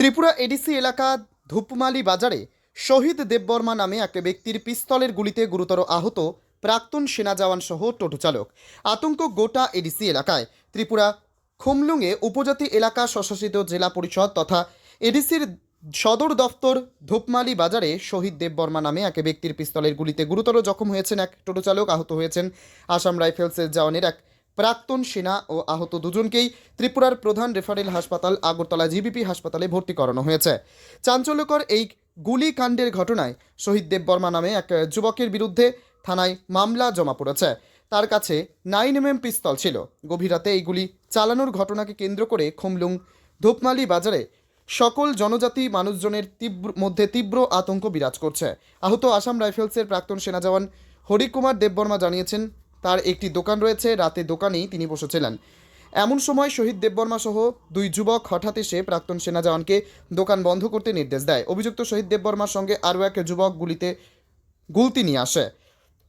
Tripura ADC এলাকা ধূপমালি বাজারে শহীদ দেববর্মা নামে এক ব্যক্তির পিস্তলের গুলিতে গুরুতর আহত প্রাক্তন সেনা জওয়ান সহ টোটো চালক। আতঙ্ক গোটা এডিসি এলাকায়। ত্রিপুরা খুমলুঙে উপজাতি এলাকা স্বশাসিত জেলা পরিষদ তথা এডিসির সদর দফতর ধূপমালি বাজারে শহীদ দেববর্মা নামে এক ব্যক্তির পিস্তলের গুলিতে গুরুতর জখম হয়েছেন এক টোটো চালক। আহত হয়েছেন আসাম রাইফেলসের জওয়ানের এক প্রাক্তন সেনা ও আহত দুজনকেই ত্রিপুরার প্রধান রেফারেল হাসপাতাল আগরতলা জিবিপি হাসপাতালে ভর্তি করানো হয়েছে। চাঞ্চল্যকর এই গুলিকাণ্ডের ঘটনায় শহীদ দেববর্মা নামে এক যুবকের বিরুদ্ধে থানায় মামলা জমা পড়েছে। তার কাছে 9mm পিস্তল ছিল। গভীর রাতে এই গুলি চালানোর ঘটনাকে কেন্দ্র করে খুমলুং ধূপমালি বাজারে সকল জনজাতি মানুষজনের মধ্যে তীব্র আতঙ্ক বিরাজ করছে। আহত আসাম রাইফেলসের প্রাক্তন সেনা জওয়ান হরিকুমার দেববর্মা জানিয়েছেন, তার একটি দোকান রয়েছে, রাতে দোকানেই তিনি বসেছিলেন। এমন সময় শহীদ দেববর্মা সহ দুই যুবক হঠাৎ এসে প্রাক্তন সেনা জওয়ানকে দোকান বন্ধ করতে নির্দেশ দেয়। অভিযুক্ত শহীদ দেববর্মার সঙ্গে আরও এক যুবক গুলতি নিয়ে আসে।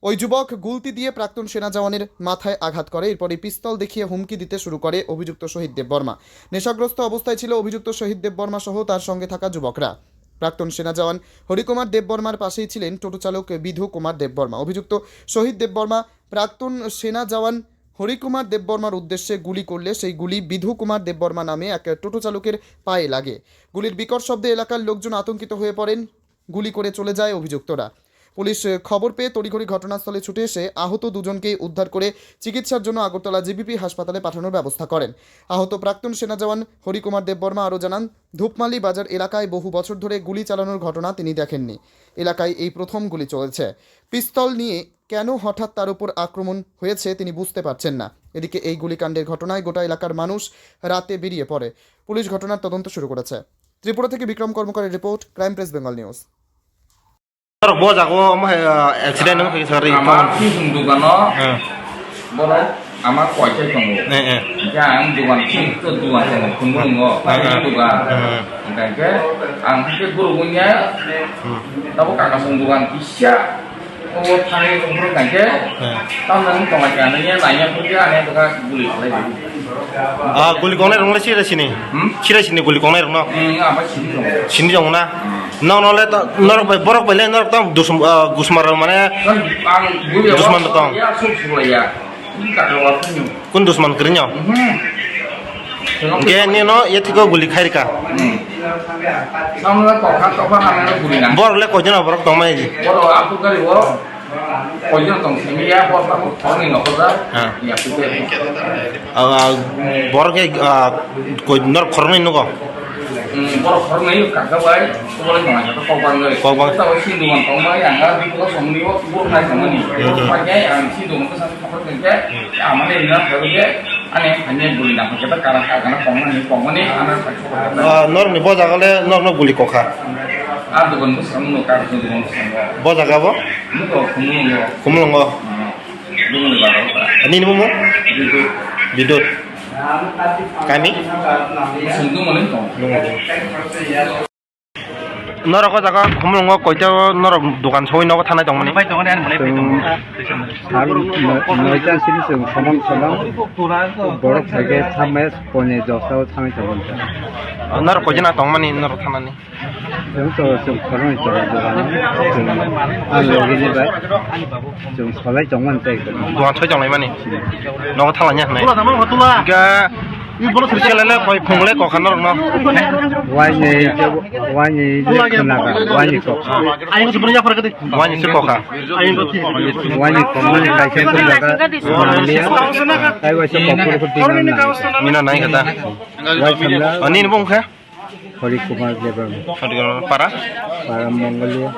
ওই যুবক গুলতি দিয়ে প্রাক্তন সেনা জওয়ানের মাথায় আঘাত করে। এরপরে পিস্তল দেখিয়ে হুমকি দিতে শুরু করে অভিযুক্ত শহীদ দেববর্মা। নেশাগ্রস্ত অবস্থায় ছিল অভিযুক্ত শহীদ দেববর্মা সহ তার সঙ্গে থাকা যুবকরা। প্রাক্তন সেনা জওয়ান হরিকুমার দেববর্মার পাশেই ছিলেন টোটো চালক বিধু কুমার দেববর্মা। অভিযুক্ত শহীদ দেববর্মা প্রাক্তন সেনা জওয়ান হরিকুমার দেববর্মার উদ্দেশ্যে গুলি করলে সেই গুলি বিধু কুমার দেববর্মা নামে এক টোটো চালকের পায়ে লাগে। গুলির বিকট শব্দে এলাকার লোকজন আতঙ্কিত হয়ে পড়েন। গুলি করে চলে যায় অভিযুক্তরা। পুলিশ খবর পেয়ে তড়িঘড়ি ঘটনাস্থলে ছুটে এসে আহত দুজনকেই উদ্ধার করে চিকিৎসার জন্য আগরতলা জিবিপি হাসপাতালে পাঠানোর ব্যবস্থা করেন। আহত প্রাক্তন সেনা জওয়ান হরিকুমার দেববর্মা আরও জানান, ধূপমালি বাজার এলাকায় বহু বছর ধরে গুলি চালানোর ঘটনা তিনি দেখেননি। এলাকায় এই প্রথম গুলি চলেছে। পিস্তল নিয়ে কেন হঠাৎ তার উপর আক্রমণ হয়েছে তিনি বুঝতে পারছেন না। এদিকে এই গুলিকাণ্ডের ঘটনায় গোটা এলাকার মানুষ রাতে বেরিয়ে পড়ে। পুলিশ ঘটনার তদন্ত শুরু করেছে। ত্রিপুরা থেকে বিক্রম কর্মকারের report, crime press Bengal news. Bos aku mah accident nang kaya sari itu. Dugan no. Boro ama kuace kamu. Jangan dugan itu dugan yang kumbul ngo. Dugan. Engkau angkat guru punya. Tapi kakak sungguhan isya. Oh thani umur engkau. Tahun nang pemajannya nanya punya aneh tukar guli lagi. Guli kau ni orang sih sini. Sini guli kau ni orang. Apa sini kamu? Sini jauh na. Nolak borok balik nolak tang gusmar mana? Dusman tang. Ya susu ya. Kun dusman kerja. Dia ni no, ya tiga guli khairika. Sama toka namanya guli nang. Borok le kau jangan borok tang mana je. Borok aku kali borok. Kau jangan tang sini ya, borok aku orang yang apa dah? Ya kita. Borok ke kau nor korang ini kau. Borok orang ini kakak baik, kau boleh tengah jatuh kau bangga. Kau bang. Kita sih dengan tong baik, yang ada di kau semua ni, kau naik sama ni. Makanya yang sih dengan tu sampai kau kerja, aman ini nak kerja, aneh hanya boleh nak kita karena kongan ni, anak. Nor ni bos agak le nor guli kau kah. Ada dengan tu sama nak kerja dengan sama. Bos agak apa? Itu kumulungo. Kumulungo. Kumulungo baru. Ini mu? Itu. Bidut. Kami? Sentuh mana tu? Nor aku jaga kumulungo kau itu nor dukan soi nor tanah jong mana? নয়টা series সমান সমান বড় থেকে থামে পনে জসাও থামে তখন Nor kau jangan tong mana nor tanah ni? তো 좀 그런 있잖아 아 여기는 좀 설레 정만 때 Dukan soi jong mana? Nor tanah ni. Ga Sila kau pungle kau kan nor no. 와인이 나가 와인이 거 Wani si kau kah? 와인이 거만 가이센 나가 아이고 저 거꾸로 걷는 Mina naik kata. 와인 Ini bung kah? 허리 고마 레벨 Para? para Mongolia